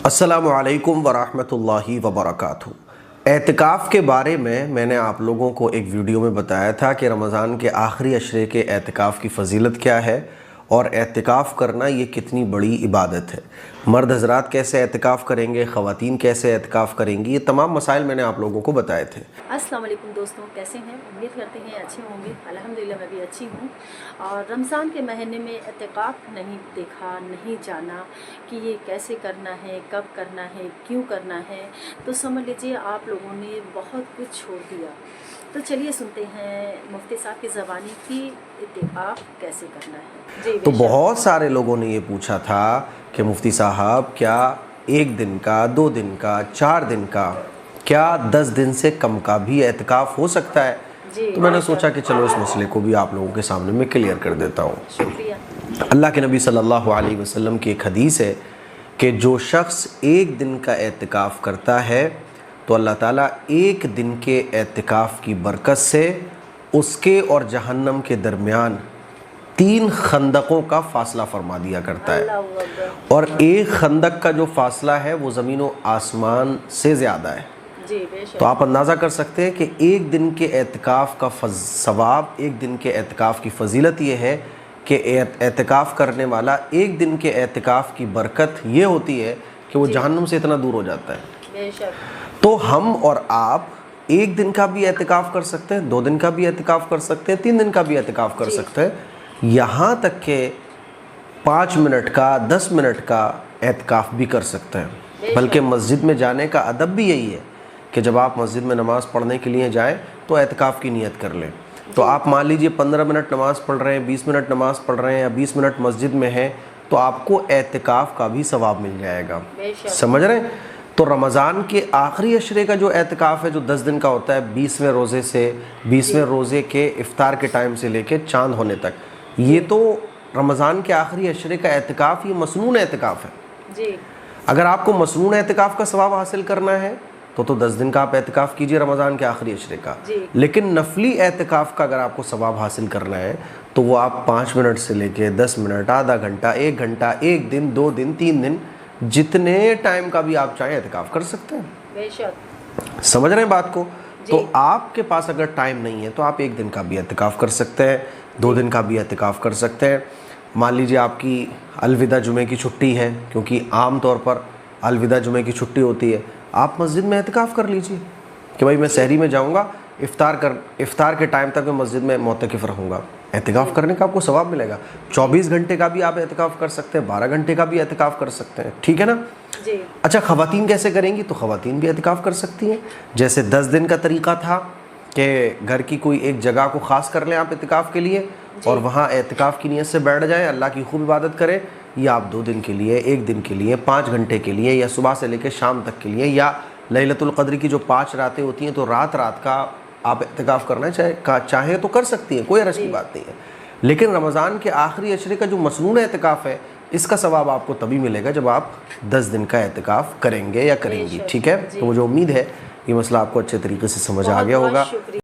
السلام علیکم ورحمۃ اللہ وبرکاتہ۔ اعتکاف کے بارے میں نے آپ لوگوں کو ایک ویڈیو میں بتایا تھا کہ رمضان کے آخری عشرے کے اعتکاف کی فضیلت کیا ہے اور اعتکاف کرنا یہ کتنی بڑی عبادت ہے۔ مرد حضرات کیسے اعتکاف کریں گے، خواتین کیسے اعتکاف کریں گی، یہ تمام مسائل میں نے آپ لوگوں کو بتائے تھے۔ السلام علیکم دوستوں، کیسے ہیں؟ امید کرتے ہیں اچھے ہوں گے۔ الحمدللہ میں بھی اچھی ہوں۔ اور رمضان کے مہینے میں اعتکاف نہیں دیکھا، نہیں جانا کہ یہ کیسے کرنا ہے، کب کرنا ہے، کیوں کرنا ہے، تو سمجھ لیجیے آپ لوگوں نے بہت کچھ چھوڑ دیا۔ تو چلیے سنتے ہیں مفتی صاحب کی زبانی کی اعتکاف کیسے کرنا ہے۔ جی تو بہت سارے لوگوں نے یہ پوچھا تھا کہ مفتی صاحب کیا 1 دن کا، 2 دن کا، 4 دن کا، کیا 10 دن سے کم کا بھی اعتکاف ہو سکتا ہے؟ تو میں نے سوچا کہ چلو اس مسئلے کو بھی آپ لوگوں کے سامنے میں کلیئر کر دیتا ہوں۔ شکریہ۔ اللہ کے نبی صلی اللہ علیہ وسلم کی ایک حدیث ہے کہ جو شخص 1 دن کا اعتکاف کرتا ہے تو اللہ تعالیٰ 1 دن کے اعتکاف کی برکت سے اس کے اور جہنم کے درمیان 3 خندقوں کا فاصلہ فرما دیا کرتا ہے، اور 1 خندق کا جو فاصلہ ہے وہ زمین و آسمان سے زیادہ ہے۔ تو آپ اندازہ کر سکتے ہیں کہ 1 دن کے اعتکاف کا ثواب، 1 دن کے اعتکاف کی فضیلت یہ ہے کہ اعتکاف کرنے والا 1 دن کے اعتکاف کی برکت یہ ہوتی ہے کہ وہ جہنم سے اتنا دور ہو جاتا ہے۔ تو ہم اور آپ 1 دن کا بھی اعتکاف کر سکتے ہیں، 2 دن کا بھی اعتکاف کر سکتے ہیں، 3 دن کا بھی اعتکاف کر سکتے ہیں، یہاں تک کہ 5 منٹ کا، 10 منٹ کا اعتکاف بھی کر سکتے ہیں۔ بلکہ مسجد میں جانے کا ادب بھی یہی ہے کہ جب آپ مسجد میں نماز پڑھنے کے لیے جائیں تو اعتکاف کی نیت کر لیں۔ تو آپ مان لیجئے 15 منٹ نماز پڑھ رہے ہیں، 20 منٹ نماز پڑھ رہے ہیں یا 20 منٹ مسجد میں ہیں تو آپ کو اعتکاف کا بھی ثواب مل جائے گا۔ سمجھ رہے ہیں؟ تو رمضان کے آخری عشرے کا جو اعتکاف ہے جو 10 دن کا ہوتا ہے، 20ویں روزے سے 20ویں روزے کے افطار کے ٹائم سے لے کے چاند ہونے تک، یہ تو رمضان کے آخری عشرے کا اعتکاف یہ مسنون اعتکاف ہے۔ اگر آپ کو مسنون اعتکاف کا ثواب حاصل کرنا ہے تو 10 دن کا آپ اعتکاف کیجئے رمضان کے آخری عشرے کا، لیکن نفلی اعتکاف کا اگر آپ کو ثواب حاصل کرنا ہے تو وہ آپ 5 منٹ سے لے کے 10 منٹ، آدھا گھنٹہ، 1 گھنٹہ، 1 دن، 2 دن، 3 دن، جتنے ٹائم کا بھی آپ چاہیں اعتکاف کر سکتے ہیں۔ بے شک۔ سمجھ رہے ہیں بات کو؟ تو آپ کے پاس اگر ٹائم نہیں ہے تو آپ 1 دن کا بھی اعتکاف کر سکتے ہیں، 2 دن کا بھی اعتکاف کر سکتے ہیں۔ مان لیجیے آپ کی الوداع جمعے کی چھٹی ہے، کیونکہ عام طور پر الوداع جمعے کی چھٹی ہوتی ہے، آپ مسجد میں اعتکاف کر لیجیے کہ بھائی میں سحری میں جاؤں گا، افطار کے ٹائم تک میں مسجد میں معتکف رہوں گا۔ اعتکاف کرنے کا آپ کو ثواب ملے گا۔ 24 گھنٹے کا بھی آپ اعتکاف کر سکتے ہیں، 12 گھنٹے کا بھی اعتکاف کر سکتے ہیں، ٹھیک ہے نا؟ اچھا، خواتین کیسے کریں گی؟ تو خواتین بھی اعتکاف کر سکتی ہیں۔ جیسے 10 دن کا طریقہ تھا کہ گھر کی کوئی ایک جگہ کو خاص کر لیں آپ اعتکاف کے لیے اور وہاں اعتکاف کی نیت سے بیٹھ جائیں، اللہ کی خوب عبادت کریں، یا آپ 2 دن کے لیے، 1 دن کے لیے، 5 گھنٹے کے لیے، یا صبح سے لے کے شام تک کے لیے، یا لیلۃ القدر کی جو 5 راتیں ہوتی ہیں تو رات کا آپ اعتکاف کرنا چاہیں تو کر سکتی ہیں، کوئی حرج کی بات نہیں ہے۔ لیکن رمضان کے آخری عشرے کا جو مسنون اعتکاف ہے اس کا ثواب آپ کو تبھی ملے گا جب آپ 10 دن کا اعتکاف کریں گے یا کریں گی، ٹھیک ہے؟ تو مجھے امید ہے یہ مسئلہ آپ کو اچھے طریقے سے سمجھ آ گیا ہوگا۔